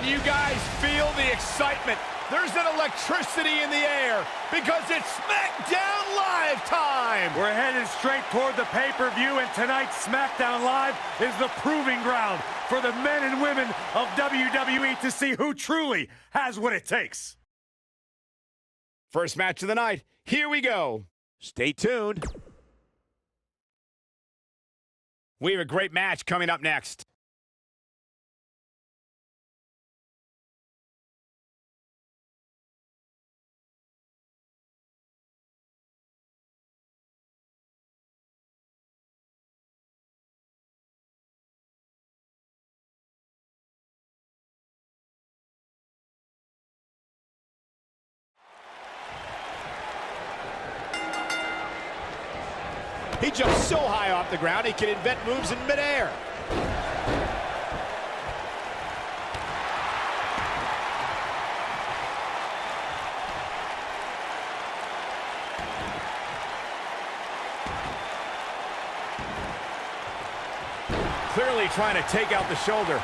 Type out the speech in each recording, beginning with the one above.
Can you guys feel the excitement? There's an electricity in the air because it's SmackDown Live time! We're headed straight toward the pay-per-view, and tonight's SmackDown Live is the proving ground for the men and women of WWE to see who truly has what it takes. First match of the night, here we go. Stay tuned. We have a great match coming up next. He jumps so high off the ground, he can invent moves in midair. Clearly trying to take out the shoulder.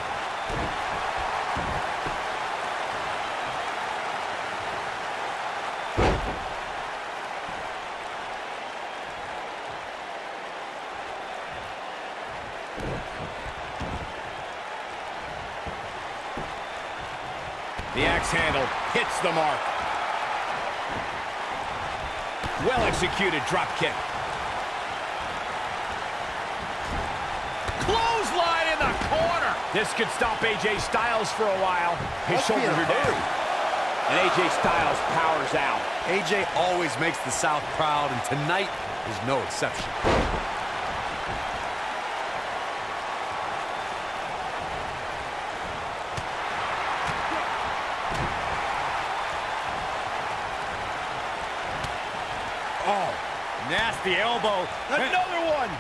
The axe handle hits the mark. Well-executed drop kick. Clothesline in the corner. This could stop AJ Styles for a while. His shoulders are down. And AJ Styles powers out. AJ always makes the South proud, and tonight is no exception. Oh, nasty elbow. Another one.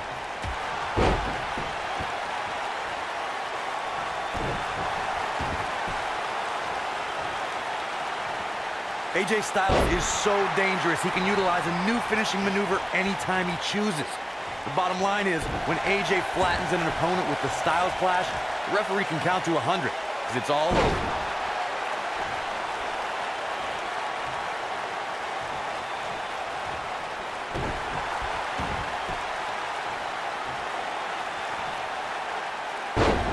AJ Styles is so dangerous. He can utilize a new finishing maneuver anytime he chooses. The bottom line is, when AJ flattens an opponent with the Styles Clash, the referee can count to 100, because it's all over.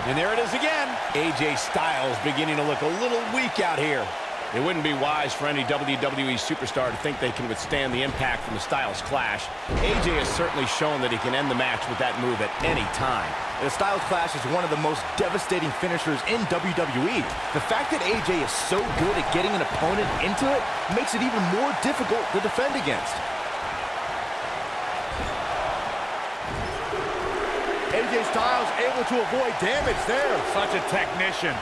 And there it is again. AJ Styles beginning to look a little weak out here. It wouldn't be wise for any WWE superstar to think they can withstand the impact from the Styles Clash. AJ has certainly shown that he can end the match with that move at any time. The Styles Clash is one of the most devastating finishers in WWE. The fact that AJ is so good at getting an opponent into it makes it even more difficult to defend against. AJ Styles able to avoid damage there. Such a technician.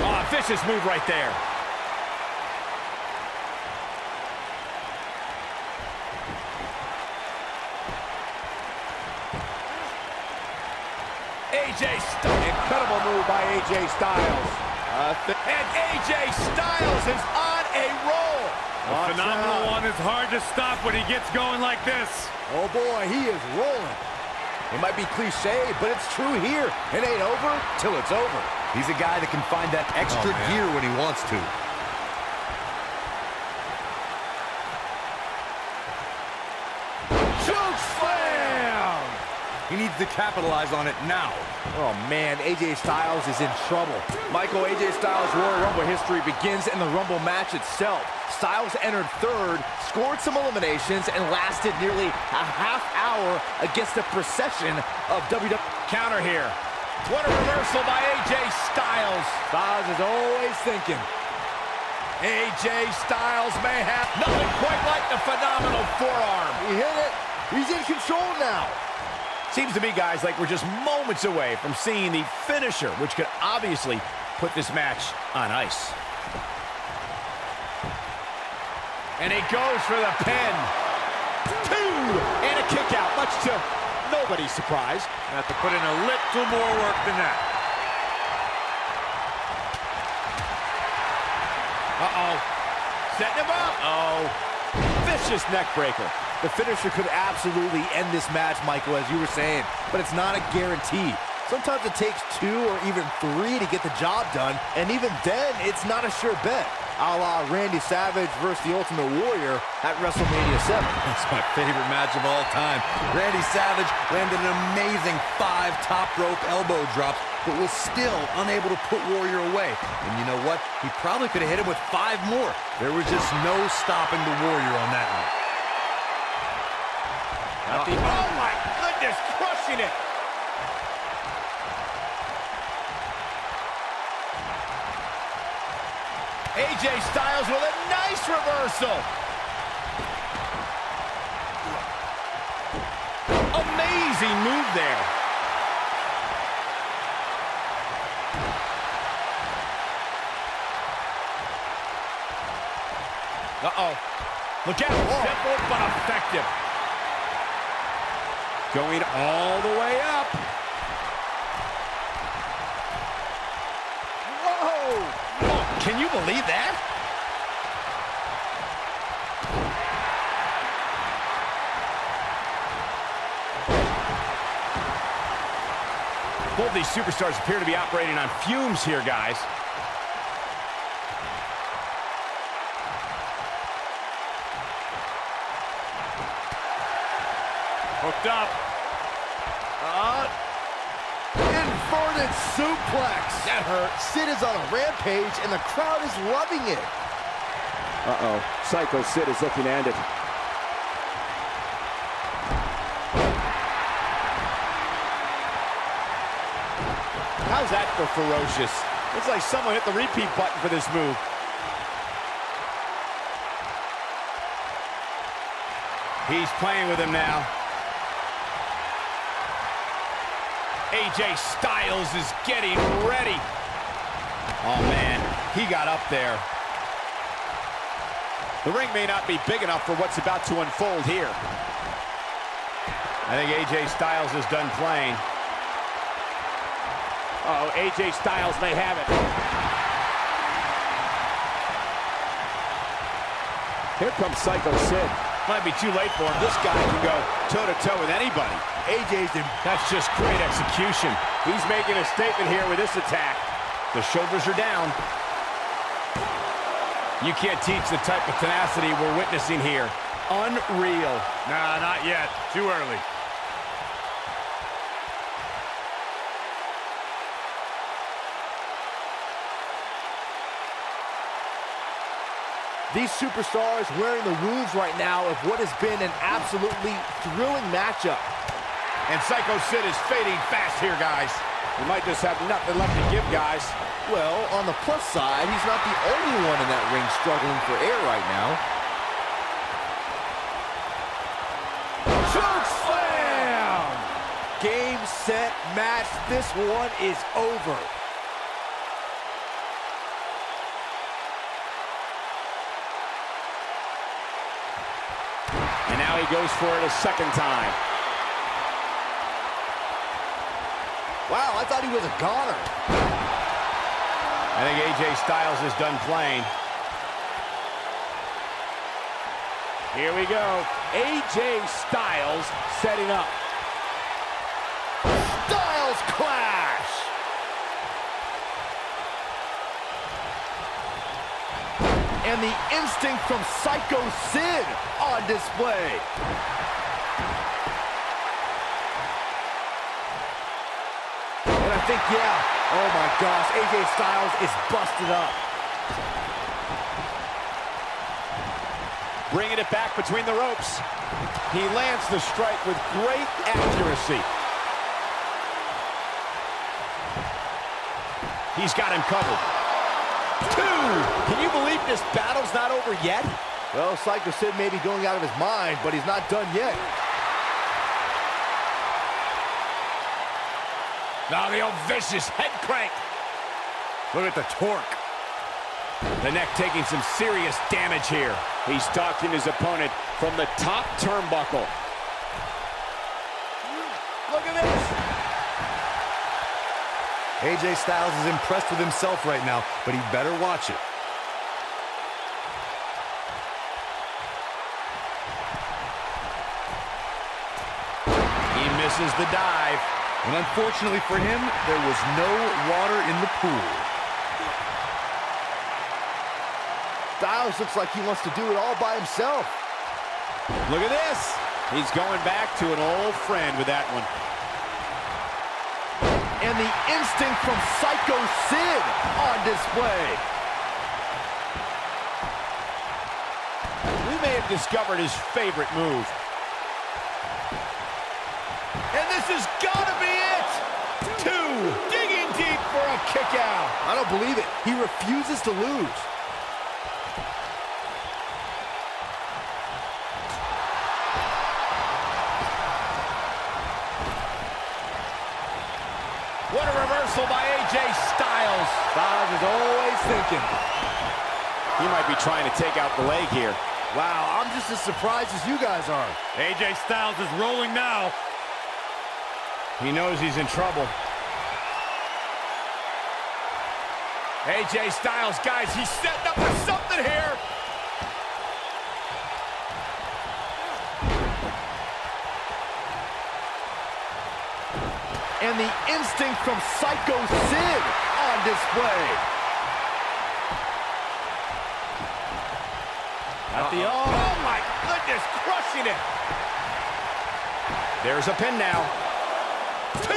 Oh, vicious move right there. Incredible move by AJ Styles. And AJ Styles is on a roll. The phenomenal one is hard to stop when he gets going like this. Oh boy, he is rolling. It might be cliche, but it's true here. It ain't over till it's over. He's a guy that can find that extra gear when he wants to. Choke slam! He needs to capitalize on it now. Oh man, AJ Styles is in trouble. Michael, AJ Styles' Royal Rumble history begins in the Rumble match itself. Styles entered third, scored some eliminations, and lasted nearly a half hour against a procession of WWE. Counter here. What a reversal by AJ Styles. Styles is always thinking. AJ Styles may have nothing quite like the phenomenal forearm. He hit it. He's in control now. Seems to me, guys, like we're just moments away from seeing the finisher, which could obviously put this match on ice. And he goes for the pin. Two! And a kick out, much to nobody's surprise. Have to put in a little more work than that. Uh-oh. Setting him up. Oh, vicious neck breaker. The finisher could absolutely end this match, Michael, as you were saying, but it's not a guarantee. Sometimes it takes 2 or even 3 to get the job done, and even then, it's not a sure bet. A la Randy Savage versus the Ultimate Warrior at WrestleMania 7. That's my favorite match of all time. Randy Savage landed an amazing 5 top rope elbow drops, but was still unable to put Warrior away. And you know what? He probably could have hit him with 5 more. There was just no stopping the Warrior on that one. Oh my goodness, crushing it. AJ Styles with a nice reversal. Amazing move there. Uh-oh. Look out. Simple but effective. Going all the way up. Whoa! Oh, can you believe that? Both these superstars appear to be operating on fumes here, guys. Hooked up. Inverted suplex. That hurt. Sid is on a rampage, and the crowd is loving it. Uh-oh. Psycho Sid is looking to end it. How's that for ferocious? Looks like someone hit the repeat button for this move. He's playing with him now. AJ Styles is getting ready. Oh, man, he got up there. The ring may not be big enough for what's about to unfold here. I think AJ Styles is done playing. Uh-oh, AJ Styles may have it. Here comes Psycho Sid. Might be too late for him. This guy can go toe-to-toe with anybody. AJ's in. That's just great execution. He's making a statement here with this attack. The shoulders are down. You can't teach the type of tenacity we're witnessing here. Unreal. Nah, not yet. Too early. These superstars wearing the wounds right now of what has been an absolutely thrilling matchup. And Psycho Sid is fading fast here, guys. He might just have nothing left to give, guys. Well, on the plus side, he's not the only one in that ring struggling for air right now. Choke slam! Game, set, match. This one is over. And now he goes for it a second time. Wow, I thought he was a goner. I think AJ Styles is done playing. Here we go. AJ Styles setting up. Styles clash! And the instinct from Psycho Sid on display. And I think, yeah, oh my gosh, AJ Styles is busted up. Bringing it back between the ropes. He lands the strike with great accuracy. He's got him covered. 2! Can you believe this battle's not over yet? Well, Psycho Sid may be going out of his mind, but he's not done yet. Now the old vicious head crank. Look at the torque. The neck taking some serious damage here. He's stalking his opponent from the top turnbuckle. Look at this. AJ Styles is impressed with himself right now, but he better watch it. He misses the dive. And unfortunately for him, there was no water in the pool. Styles looks like he wants to do it all by himself. Look at this. He's going back to an old friend with that one. And the instinct from Psycho Sid on display. We may have discovered his favorite move. And this has got to be it. 2, digging deep for a kick out. I don't believe it. He refuses to lose. What a reversal by AJ Styles. Styles is always thinking. He might be trying to take out the leg here. Wow, I'm just as surprised as you guys are. AJ Styles is rolling now. He knows he's in trouble. AJ Styles, guys, he's setting up for something here. And the instinct from Psycho Sid on display. Oh my goodness, crushing it. There's a pin now. 2.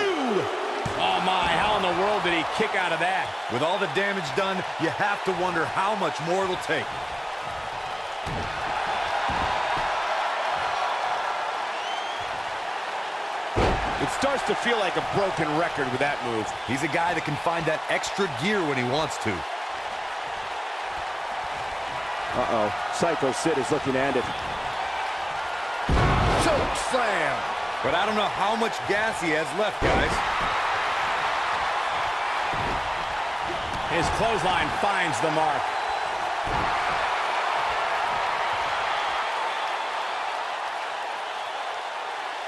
Oh my, how in the world did he kick out of that? With all the damage done, you have to wonder how much more it'll take. It starts to feel like a broken record with that move. He's a guy that can find that extra gear when he wants to. Uh-oh. Psycho Sid is looking to end it. Choke slam. But I don't know how much gas he has left, guys. His clothesline finds the mark.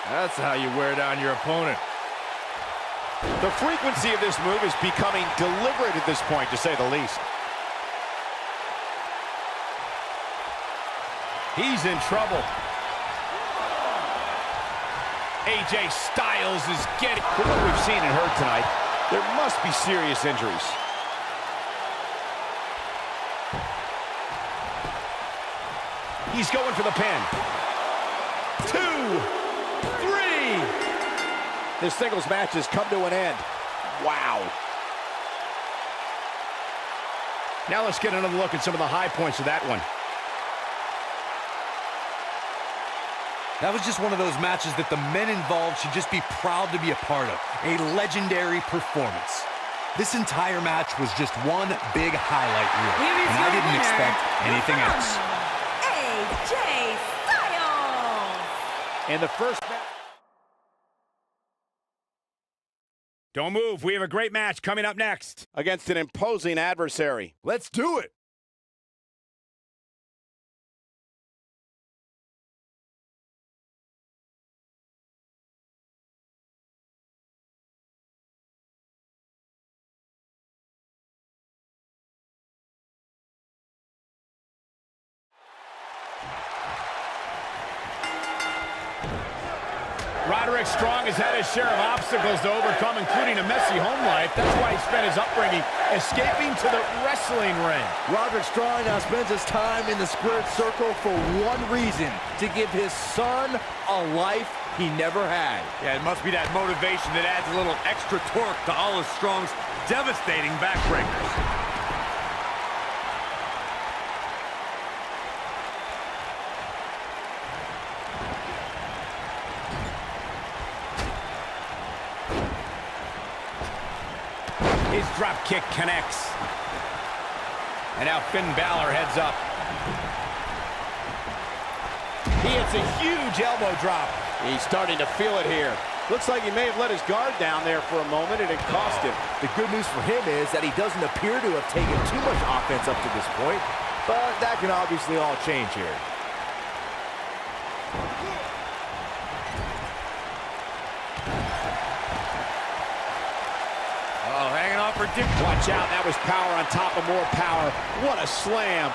That's how you wear down your opponent. The frequency of this move is becoming deliberate at this point, to say the least. He's in trouble. AJ Styles is getting... For what we've seen and heard tonight, there must be serious injuries. He's going for the pin. 2. 3. This singles match has come to an end. Wow. Now let's get another look at some of the high points of that one. That was just one of those matches that the men involved should just be proud to be a part of. A legendary performance. This entire match was just one big highlight reel, and I didn't expect anything else. AJ Styles! And the first match. Don't move. We have a great match coming up next against an imposing adversary. Let's do it. Roderick Strong has had his share of obstacles to overcome, including a messy home life. That's why he spent his upbringing escaping to the wrestling ring. Roderick Strong now spends his time in the squared circle for one reason: to give his son a life he never had. Yeah, it must be that motivation that adds a little extra torque to all of Strong's devastating backbreakers. His drop kick connects. And now Finn Balor heads up. He hits a huge elbow drop. He's starting to feel it here. Looks like he may have let his guard down there for a moment, and it cost him. The good news for him is that he doesn't appear to have taken too much offense up to this point, but that can obviously all change here. Oh, hanging off for Dick. Watch out, that was power on top of more power. What a slam.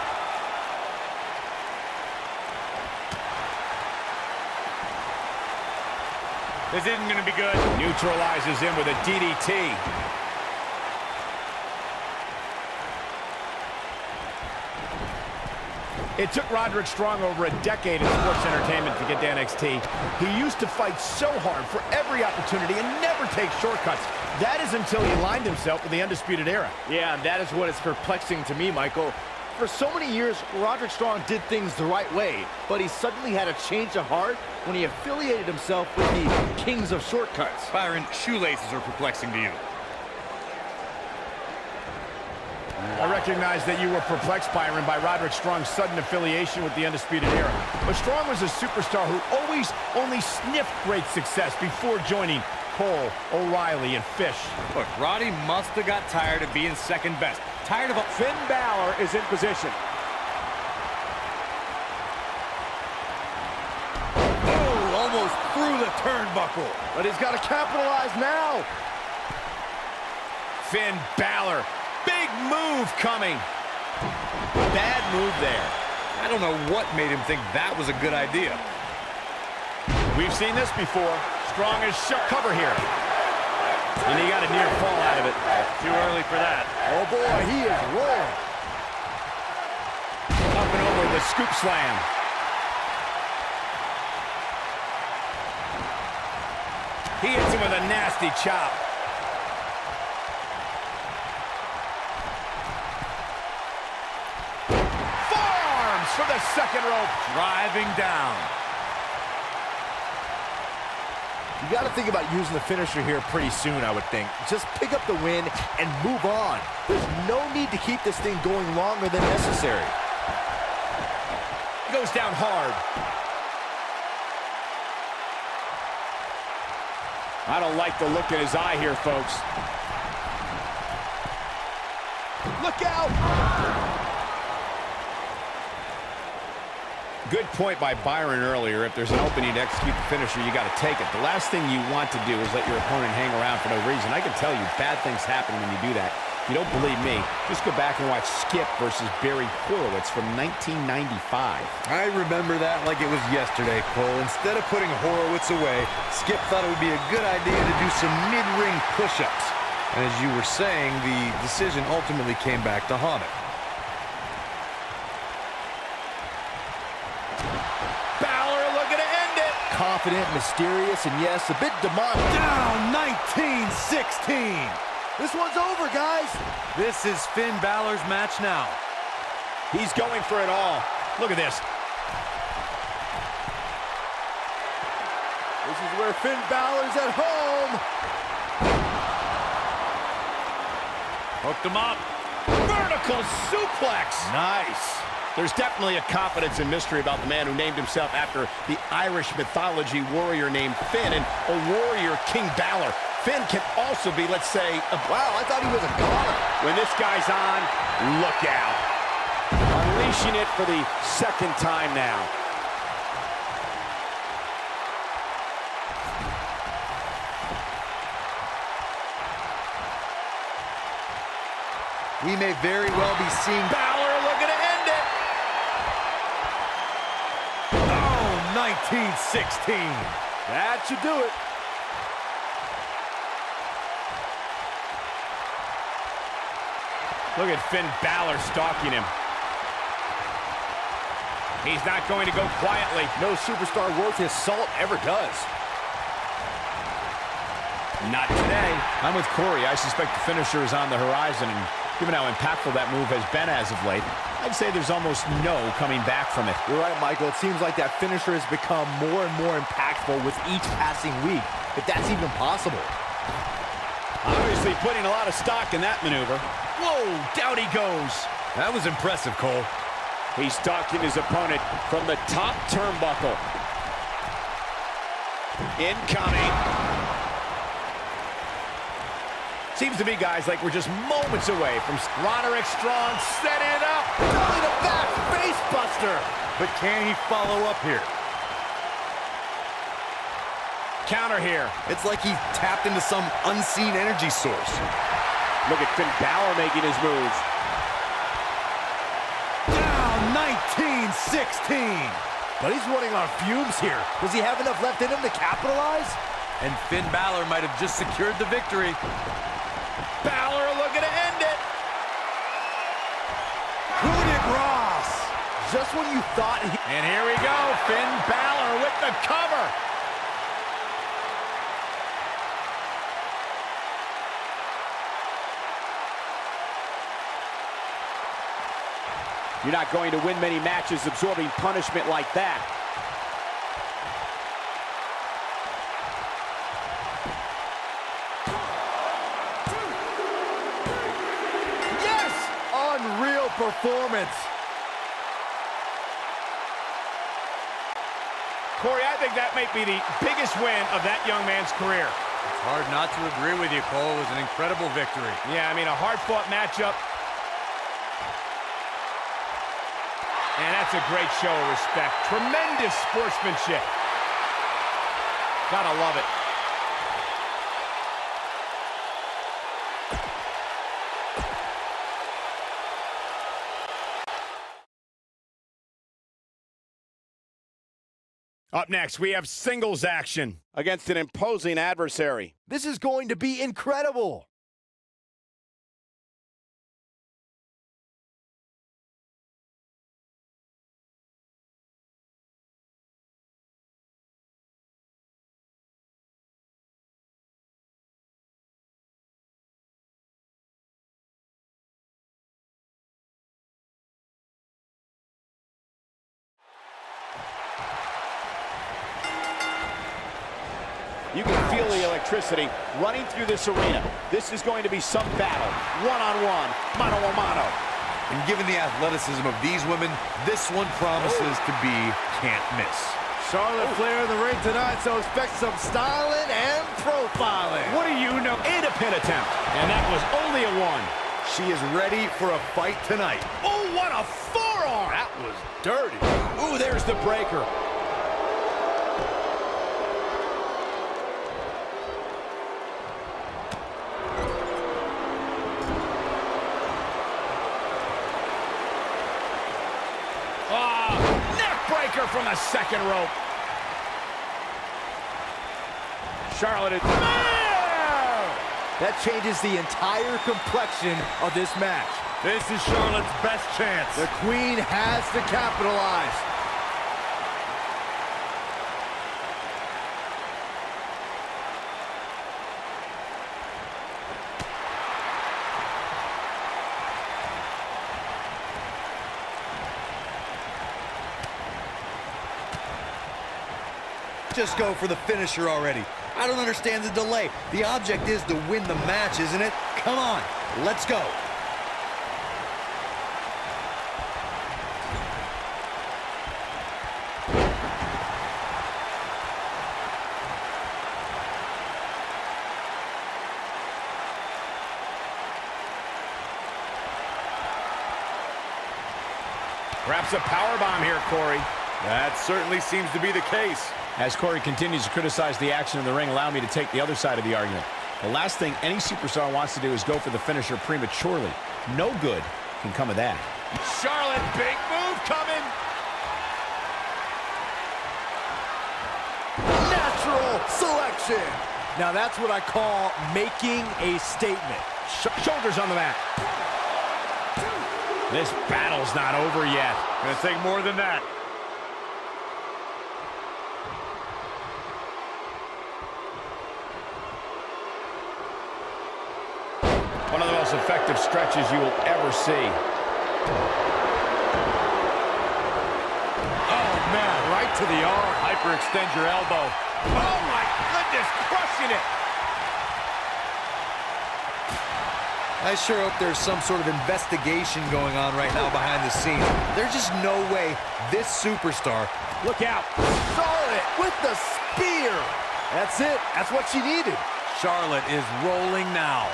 This isn't going to be good. Neutralizes him with a DDT. It took Roderick Strong over a decade in sports entertainment to get to NXT. He used to fight so hard for every opportunity and never take shortcuts. That is until he aligned himself with the Undisputed Era. Yeah, and that is what is perplexing to me, Michael. For so many years, Roderick Strong did things the right way, but he suddenly had a change of heart when he affiliated himself with the Kings of Shortcuts. Byron, shoelaces are perplexing to you. I recognize that you were perplexed, Byron, by Roderick Strong's sudden affiliation with the Undisputed Era. But Strong was a superstar who always only sniffed great success before joining Cole, O'Reilly, and Fish. Look, Roddy must have got tired of being second best. Tired of Finn Balor is in position. Oh, almost through the turnbuckle. But he's got to capitalize now. Finn Balor. Big move coming. Bad move there. I don't know what made him think that was a good idea. We've seen this before. Strong is cover here. And he got a near fall out of it. Too early for that. Oh boy, he is rolling. Up and over the scoop slam. He hits him with a nasty chop. Forearms from the second rope. Driving down. You got to think about using the finisher here pretty soon, I would think. Just pick up the win and move on. There's no need to keep this thing going longer than necessary. Goes down hard. I don't like the look in his eye here, folks. Look out! Good point by Byron earlier. If there's an opening to execute the finisher, you got to take it. The last thing you want to do is let your opponent hang around for no reason. I can tell you bad things happen when you do that. If you don't believe me, just go back and watch Skip versus Barry Horowitz from 1995. I remember that like it was yesterday, Cole. Instead of putting Horowitz away, Skip thought it would be a good idea to do some mid-ring push-ups. And as you were saying, the decision ultimately came back to haunt him. Balor looking to end it. Confident, mysterious, and yes, a bit demonic. Down 19-16. This one's over, guys. This is Finn Balor's match now. He's going for it all. Look at this. This is where Finn Balor's at home. Hooked him up. Vertical suplex. Nice. There's definitely a confidence and mystery about the man who named himself after the Irish mythology warrior named Finn and a warrior King Balor. Finn can also be, let's say, Wow, I thought he was a goner. when this guy's on, look out. Unleashing it for the second time now. We may very well be seeing... Balor looking to end it. Oh, 19-16. That should do it. Look at Finn Balor stalking him. He's not going to go quietly. No superstar worth his salt ever does. Not today. I'm with Corey. I suspect the finisher is on the horizon, and given how impactful that move has been as of late, I'd say there's almost no coming back from it. You're right, Michael. It seems like that finisher has become more and more impactful with each passing week, if that's even possible. Obviously putting a lot of stock in that maneuver. Whoa, down he goes. That was impressive, Cole. He's stalking his opponent from the top turnbuckle. Incoming. Seems to me, guys, like we're just moments away from Roderick Strong setting it up. Belly to back, face buster. But can he follow up here? Counter here. It's like he tapped into some unseen energy source. Look at Finn Balor making his moves. Down 19-16. But he's running on fumes here. Does he have enough left in him to capitalize? And Finn Balor might have just secured the victory. Balor looking to end it. Coup de grace. Just when you thought he... And here we go, Finn Balor with the cover. You're not going to win many matches absorbing punishment like that. Yes! Unreal performance. Corey, I think that might be the biggest win of that young man's career. It's hard not to agree with you, Cole. It was an incredible victory. Yeah, I mean, a hard-fought matchup. And that's a great show of respect. Tremendous sportsmanship. Gotta love it. Up next, we have singles action Against an imposing adversary. This is going to be incredible. You can feel the electricity running through this arena. This is going to be some battle. One-on-one, mano-a-mano. And given the athleticism of these women, this one promises to be can't miss. Charlotte Flair in the ring tonight, so expect some styling and profiling. What do you know? And a pin attempt. And that was only a one. She is ready for a fight tonight. Oh, what a forearm! That was dirty. Ooh, there's the breaker. From the second rope. Charlotte is... That changes the entire complexion of this match. This is Charlotte's best chance. The Queen has to capitalize. Just go for the finisher already. I don't understand the delay. The object is to win the match, isn't it? Come on, let's go. Perhaps a powerbomb here, Corey. That certainly seems to be the case. As Corey continues to criticize the action in the ring, allow me to take the other side of the argument. The last thing any superstar wants to do is go for the finisher prematurely. No good can come of that. Charlotte, big move coming. Natural selection. Now that's what I call making a statement. Shoulders on the mat. This battle's not over yet. Gonna take more than that. One of the most effective stretches you will ever see. Oh, man, right to the arm. Hyperextend your elbow. Oh, my goodness, crushing it. I sure hope there's some sort of investigation going on right now behind the scenes. There's just no way this superstar... Look out. Charlotte with the spear. That's it. That's what she needed. Charlotte is rolling now.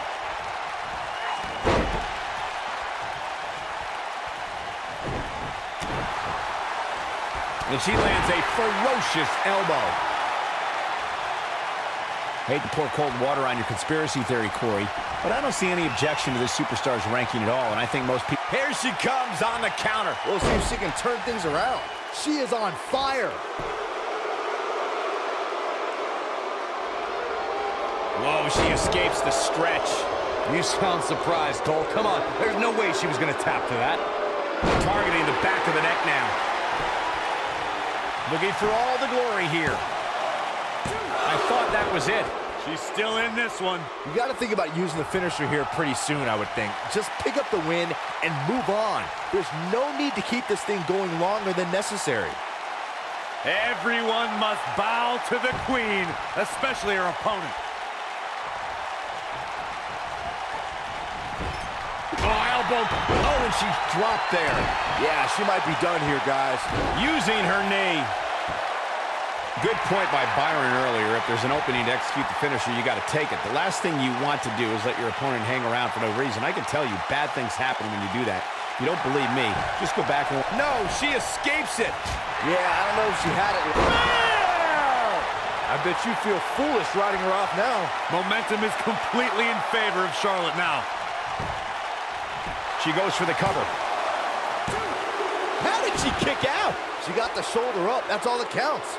And she lands a ferocious elbow. Hate to pour cold water on your conspiracy theory, Corey, but I don't see any objection to this superstar's ranking at all, and I think most people... Here she comes on the counter. We'll see if she can turn things around. She is on fire. Whoa, she escapes the stretch. You sound surprised, Cole. Come on, there's no way she was going to tap to that. Targeting the back of the neck now. Looking for all the glory here. I thought that was it. She's still in this one. You got to think about using the finisher here pretty soon, I would think. Just pick up the win and move on. There's no need to keep this thing going longer than necessary. Everyone must bow to the queen, especially her opponent. Oh, elbow. Oh, and she dropped there. Yeah, she might be done here, guys. Using her knee. Good point by Byron earlier. If there's an opening to execute the finisher, you got to take it. The last thing you want to do is let your opponent hang around for no reason. I can tell you, bad things happen when you do that. If you don't believe me, just go back and... No, she escapes it. Yeah, I don't know if she had it. I bet you feel foolish riding her off now. Momentum is completely in favor of Charlotte now. She goes for the cover. How did she kick out? She got the shoulder up. That's all that counts.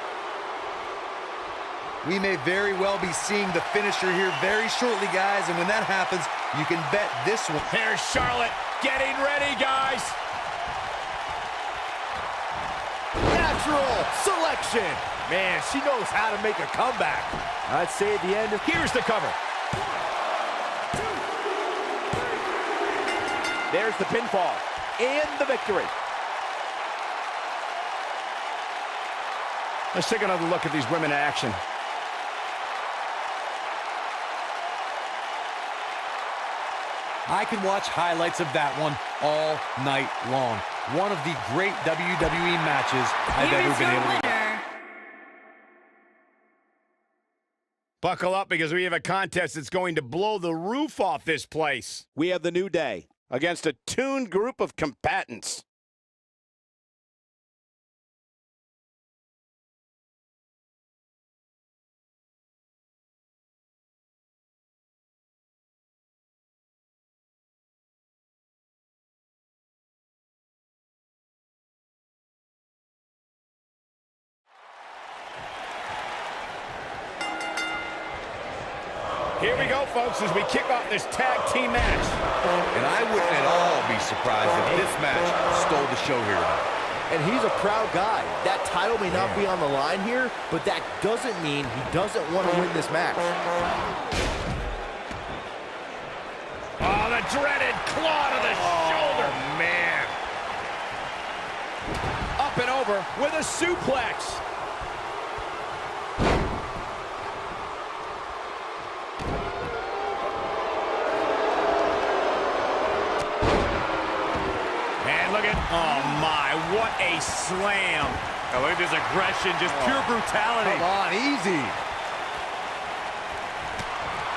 We may very well be seeing the finisher here very shortly, guys, and when that happens, you can bet this one. Here's Charlotte getting ready, guys. Natural selection. Man, she knows how to make a comeback. I'd say at the end, Here's the cover. There's the pinfall and the victory. Let's take another look at these women in action. I can watch highlights of that one all night long. One of the great WWE matches I've ever been able to watch. Buckle up because we have a contest that's going to blow the roof off this place. We have the New Day against a tuned group of combatants. Here we go, folks, as we kick off this tag team match. And I wouldn't at all be surprised if this match stole the show here tonight. and he's a proud guy. That title may not be on the line here, but that doesn't mean he doesn't want to win this match. Oh, the dreaded claw to the shoulder. Man. Up and over with a suplex. And look at, oh my, what a slam. Oh, look at this aggression, just pure brutality. Come on, easy.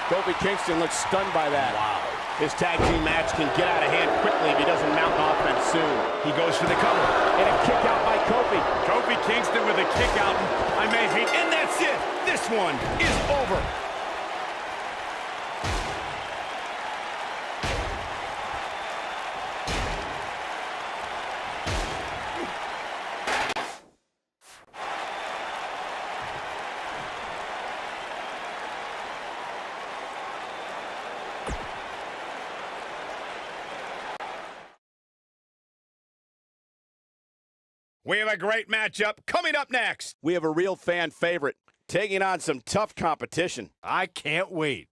Kofi Kingston looks stunned by that. Wow. His tag team match can get out of hand quickly if he doesn't mount an offense soon. He goes for the cover. And a kick out by Kofi. Kofi Kingston with a kick out. I may hate, And that's it. This one is over. We have a great matchup coming up next. We have a real fan favorite taking on some tough competition. I can't wait.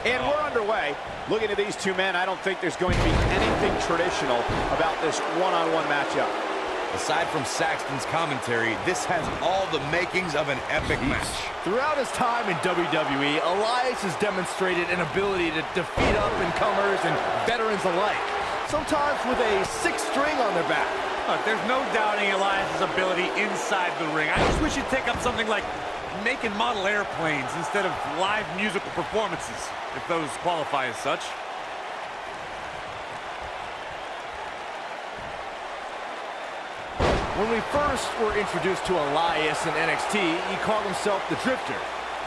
And we're underway. Looking at these two men, I don't think there's going to be anything traditional about this one-on-one matchup. Aside from Saxton's commentary, this has all the makings of an epic match. Throughout his time in WWE, Elias has demonstrated an ability to defeat up-and-comers and veterans alike, sometimes with a sixth string on their back. Look, there's no doubting Elias' ability inside the ring. I just wish he'd take up something like making model airplanes instead of live musical performances, if those qualify as such. When we first were introduced to Elias in NXT, he called himself the Drifter.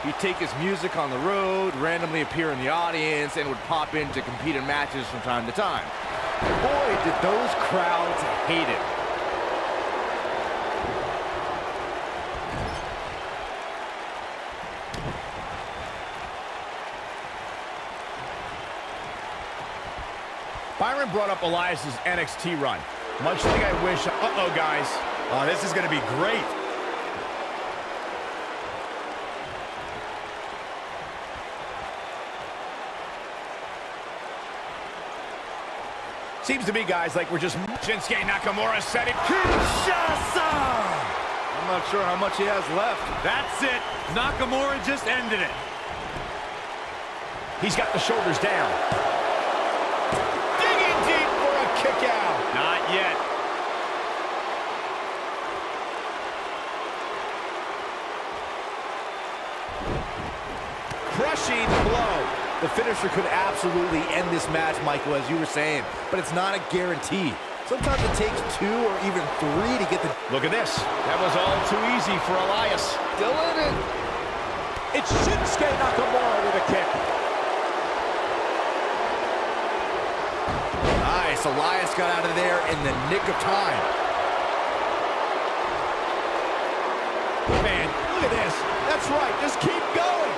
He'd take his music on the road, randomly appear in the audience, and would pop in to compete in matches from time to time. Boy, did those crowds hate him. Byron brought up Elias's NXT run. Much like I wish... Uh-oh, guys. Oh, this is going to be great. Seems to me, guys, like we're just... Shinsuke Nakamura said it. Kinshasa! I'm not sure how much he has left. That's it. Nakamura just ended it. He's got the shoulders down. Digging deep for a kick out. Not yet. Crushing blow. The finisher could absolutely end this match, Michael, as you were saying, but it's not a guarantee. Sometimes it takes 2 or even 3 to get the... Look at this. That was all too easy for Elias. Still in it. It's Shinsuke Nakamura with a kick. Nice. Elias got out of there in the nick of time. Man, look at this. That's right. Just keep going.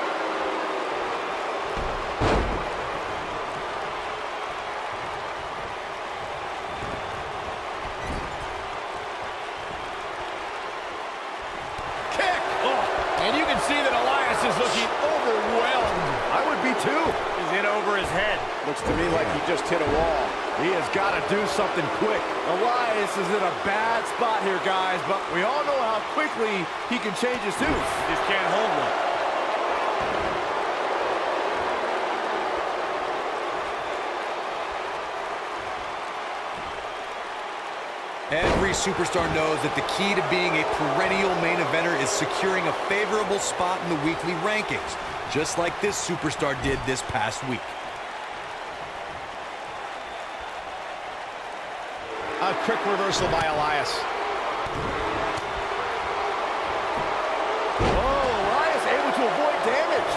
And you can see that Elias is looking overwhelmed. I would be too. He's in over his head. Looks to me like he just hit a wall. He has got to do something quick. Elias is in a bad spot here, guys, but we all know how quickly he can change his tune. Just can't hold one. Every superstar knows that the key to being a perennial main eventer is securing a favorable spot in the weekly rankings, just like this superstar did this past week. A quick reversal by Elias. Oh, Elias able to avoid damage.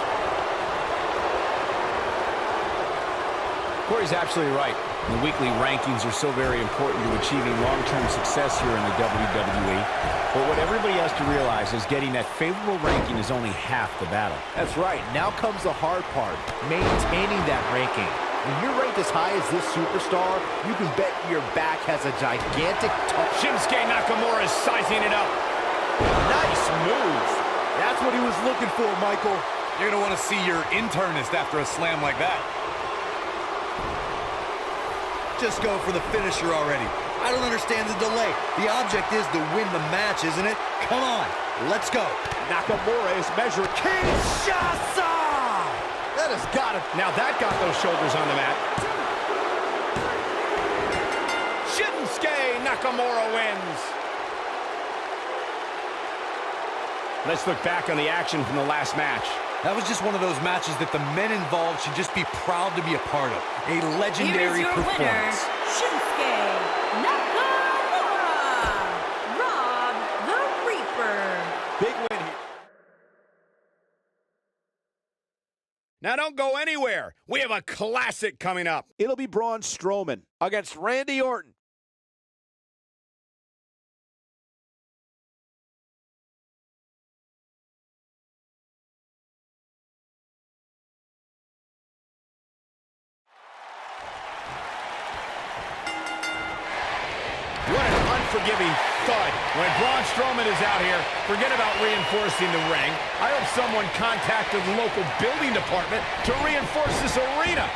Corey's absolutely right. The weekly rankings are so very important to achieving long-term success here in the WWE. But what everybody has to realize is getting that favorable ranking is only half the battle. That's right. Now comes the hard part, maintaining that ranking. When you're ranked as high as this superstar, you can bet your back has a gigantic Shinsuke Nakamura is sizing it up. Nice move. That's what he was looking for, Michael. You're going to want to see your internist after a slam like that. Just go for the finisher already. I don't understand the delay. The object is to win the match, isn't it? Come on, let's go. Nakamura is measuring. Kinshasa! That has got it. Now that got those shoulders on the mat. Shinsuke Nakamura wins. Let's look back on the action from the last match. That was just one of those matches that the men involved should just be proud to be a part of. A legendary performance. Winner, Shinsuke Nakamura. Rob the Reaper. Big win here. Now don't go anywhere. We have a classic coming up. It'll be Braun Strowman against Randy Orton. What an unforgiving thud. When Braun Strowman is out here, forget about reinforcing the ring. I hope someone contacted the local building department to reinforce this arena.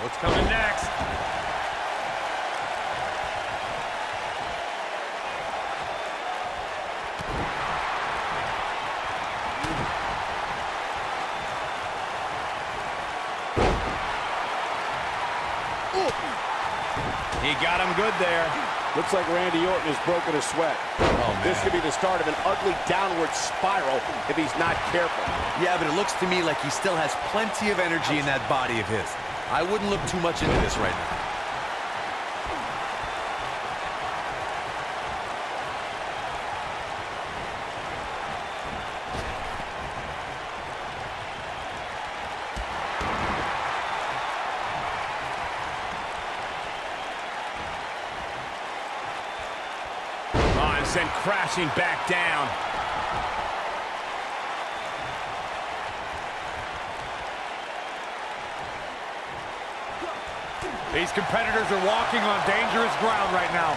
What's coming next? He got him good there. Looks like Randy Orton has broken a sweat. Oh, man. This could be the start of an ugly downward spiral if he's not careful. Yeah, but it looks to me like he still has plenty of energy in that body of his. I wouldn't look too much into this right now. Sent crashing back down. These competitors are walking on dangerous ground right now.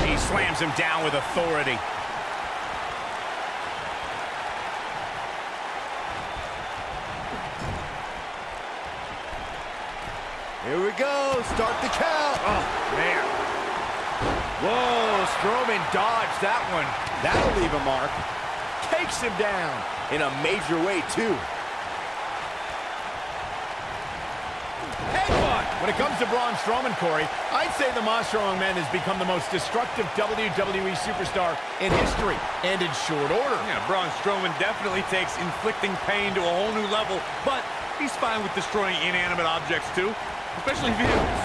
He slams him down with authority. Here we go. Start the count. Oh, man. Whoa, Strowman dodged that one. That'll leave a mark. Takes him down in a major way, too. Headbutt! When it comes to Braun Strowman, Corey, I'd say the Monster Among Men has become the most destructive WWE superstar in history, and in short order. Yeah, Braun Strowman definitely takes inflicting pain to a whole new level, but he's fine with destroying inanimate objects, too. Especially vehicles.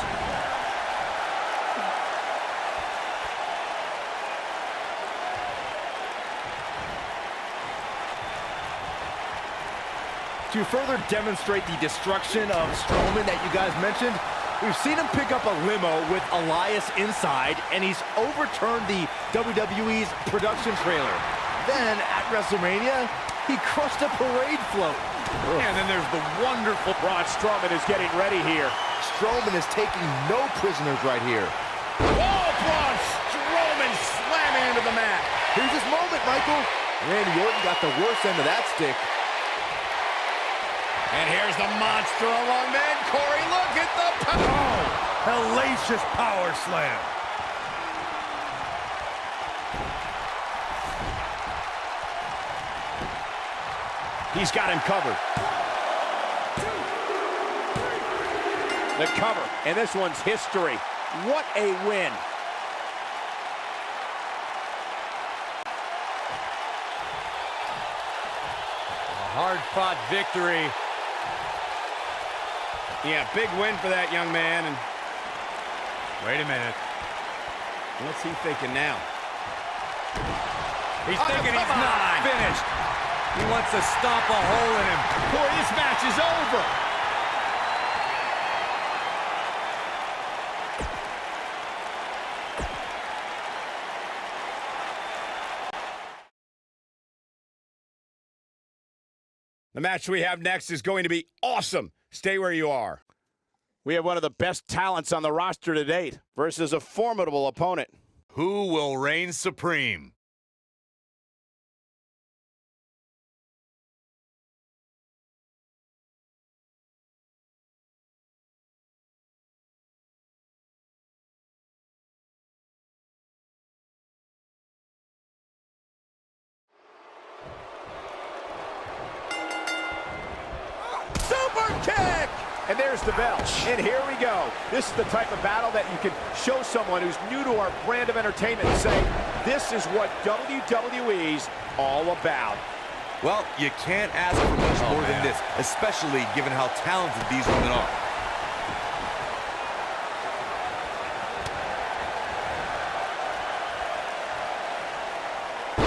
To further demonstrate the destruction of Strowman that you guys mentioned, we've seen him pick up a limo with Elias inside, and he's overturned the WWE's production trailer. Then, at WrestleMania, he crushed a parade float. And then there's the wonderful Braun Strowman is getting ready here. Strowman is taking no prisoners right here. Oh, Braun Strowman slamming into the mat. Here's his moment, Michael. Randy Orton got the worst end of that stick. And here's the Monster Among Men. Corey, look at the power. hellacious power slam. He's got him covered. The cover, and this one's history. What a win. A hard-fought victory. Yeah, big win for that young man. And Wait a minute. what's he thinking now? He's thinking he's not finished. He wants to stomp a hole in him. Corey, this match is over. The match we have next is going to be awesome. Stay where you are. We have one of the best talents on the roster to date versus a formidable opponent. Who will reign supreme? Super kick! And there's the bell. And here we go. This is the type of battle that you can show someone who's new to our brand of entertainment and say, this is what WWE's all about. Well, you can't ask for much more than this, especially given how talented these women are.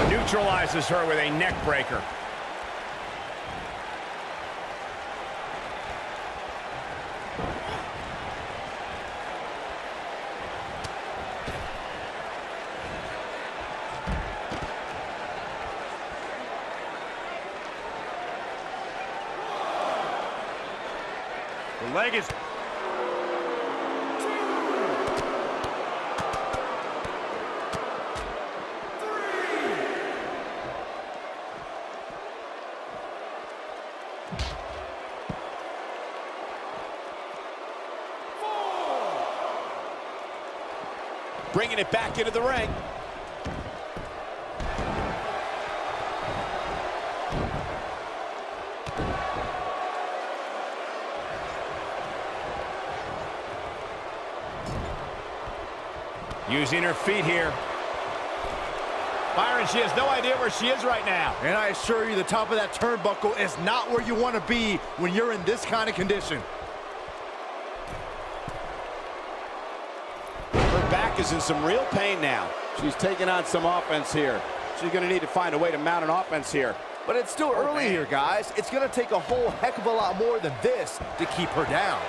Neutralizes her with a neck breaker. The leg is... Bringing it back into the ring. Using her feet here. Byron, she has no idea where she is right now. And I assure you, the top of that turnbuckle is not where you want to be when you're in this kind of condition. Her back is in some real pain now. She's taking on some offense here. She's going to need to find a way to mount an offense here. But it's still early here, guys. It's going to take a whole heck of a lot more than this to keep her down.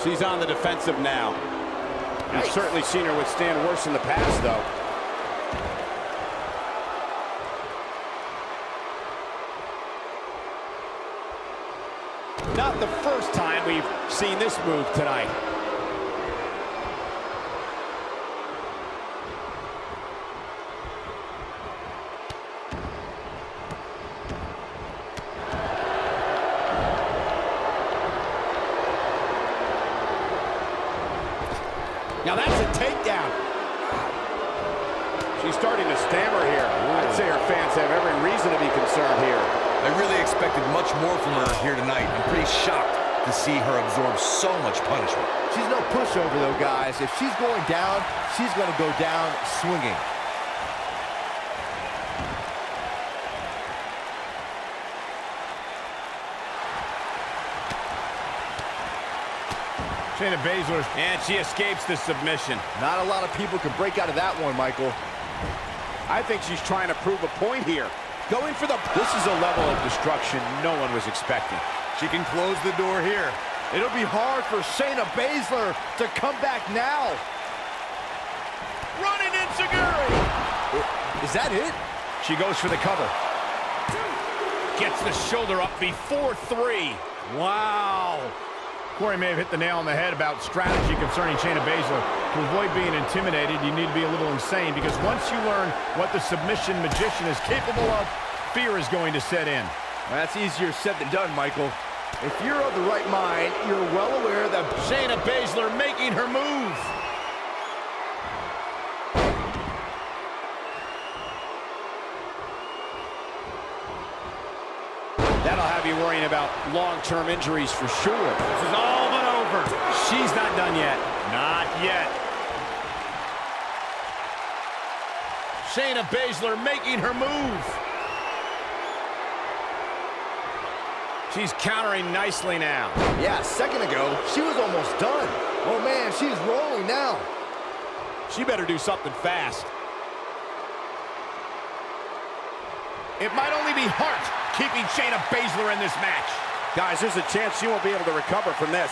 She's on the defensive now. I've certainly seen her withstand worse in the past, though. Not the first time we've seen this move tonight. Now that's a takedown. She's starting to stammer here. I'd say her fans have every reason to be concerned here. I really expected much more from her here tonight. I'm pretty shocked to see her absorb so much punishment. She's no pushover, though, guys. If she's going down, she's going to go down swinging. Shayna Baszler, and she escapes the submission. Not a lot of people can break out of that one, Michael. I think she's trying to prove a point here. Going for the... This is a level of destruction no one was expecting. She can close the door here. It'll be hard for Shayna Baszler to come back now. Running enziguri. Is that it? She goes for the cover. Gets the shoulder up before 3. Wow. Corey may have hit the nail on the head about strategy concerning Shayna Baszler. To avoid being intimidated, you need to be a little insane, because once you learn what the submission magician is capable of, fear is going to set in. That's easier said than done, Michael. If you're of the right mind, you're well aware that Shayna Baszler making her move. That'll have you worrying about long-term injuries for sure. This is all but over. She's not done yet. Not yet. Shayna Baszler making her move. She's countering nicely now. yeah, a second ago, she was almost done. Oh, man, she's rolling now. She better do something fast. It might only be heart keeping Shayna Baszler in this match. Guys, there's a chance she won't be able to recover from this.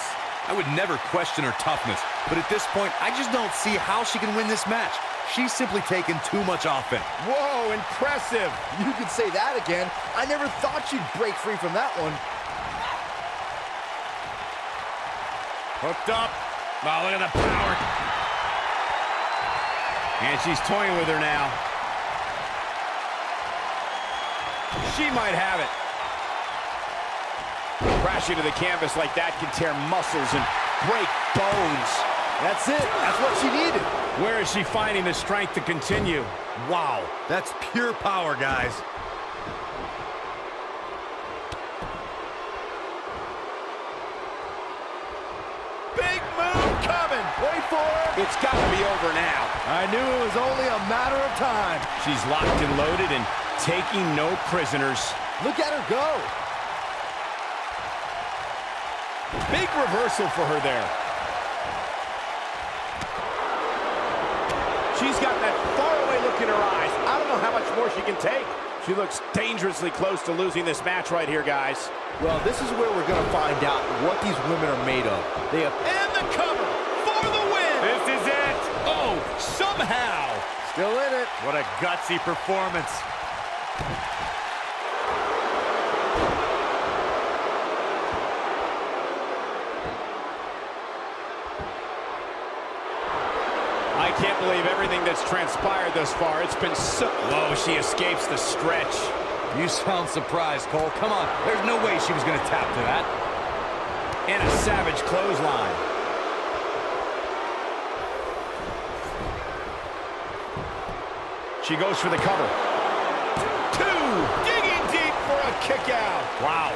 I would never question her toughness, but at this point, I just don't see how she can win this match. She's simply taken too much offense. Whoa, impressive. You could say that again. I never thought she'd break free from that one. Hooked up. Oh, look at the power. And she's toying with her now. She might have it. Crashing to the canvas like that can tear muscles and break bones. That's it. That's what she needed. Where is she finding the strength to continue? Wow. That's pure power, guys. Big move coming. Wait for it. It's got to be over now. I knew it was only a matter of time. She's locked and loaded and taking no prisoners. Look at her go. Big reversal for her there. She's got that faraway look in her eyes. I don't know how much more she can take. She looks dangerously close to losing this match right here, guys. Well, this is where we're going to find out what these women are made of. They have... And the cover for the win. This is it. Oh, somehow. Still in it. What a gutsy performance. I can't believe everything that's transpired thus far. It's been so... Whoa, she escapes the stretch. You sound surprised, Cole. Come on. There's no way she was going to tap to that. And a savage clothesline. She goes for the cover. 2, digging deep for a kick out. Wow.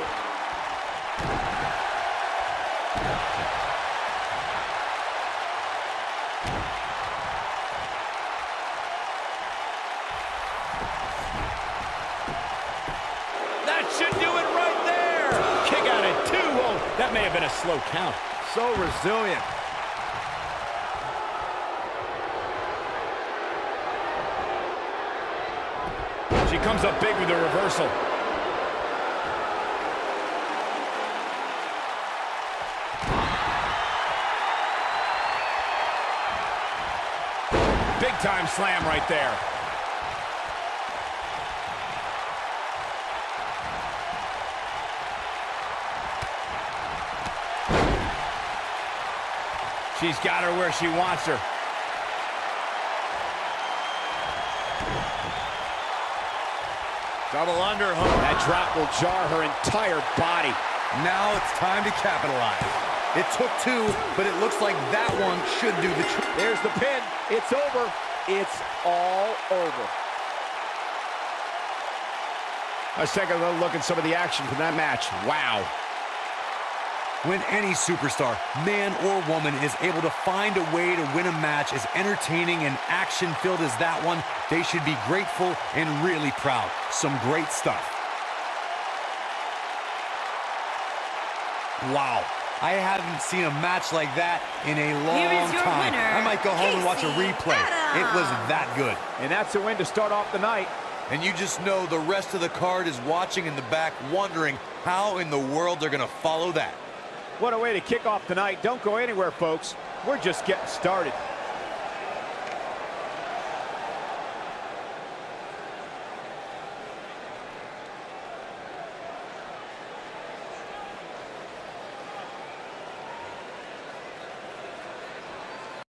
That should do it right there. Kick out at 2. Oh, that may have been a slow count. So resilient. She comes up big with a reversal. Big time slam right there. She's got her where she wants her. Double underhook. That drop will jar her entire body. Now it's time to capitalize. It took 2, but it looks like that one should do the trick. There's the pin. It's over. It's all over. Let's take a little look at some of the action from that match. Wow. When any superstar, man or woman, is able to find a way to win a match as entertaining and action-filled as that one, they should be grateful and really proud. Some great stuff. Wow. I haven't seen a match like that in a long time. I might go home and watch a replay. It was that good. And that's a win to start off the night. And you just know the rest of the card is watching in the back, wondering how in the world they're going to follow that. What a way to kick off tonight. Don't go anywhere, folks. We're just getting started.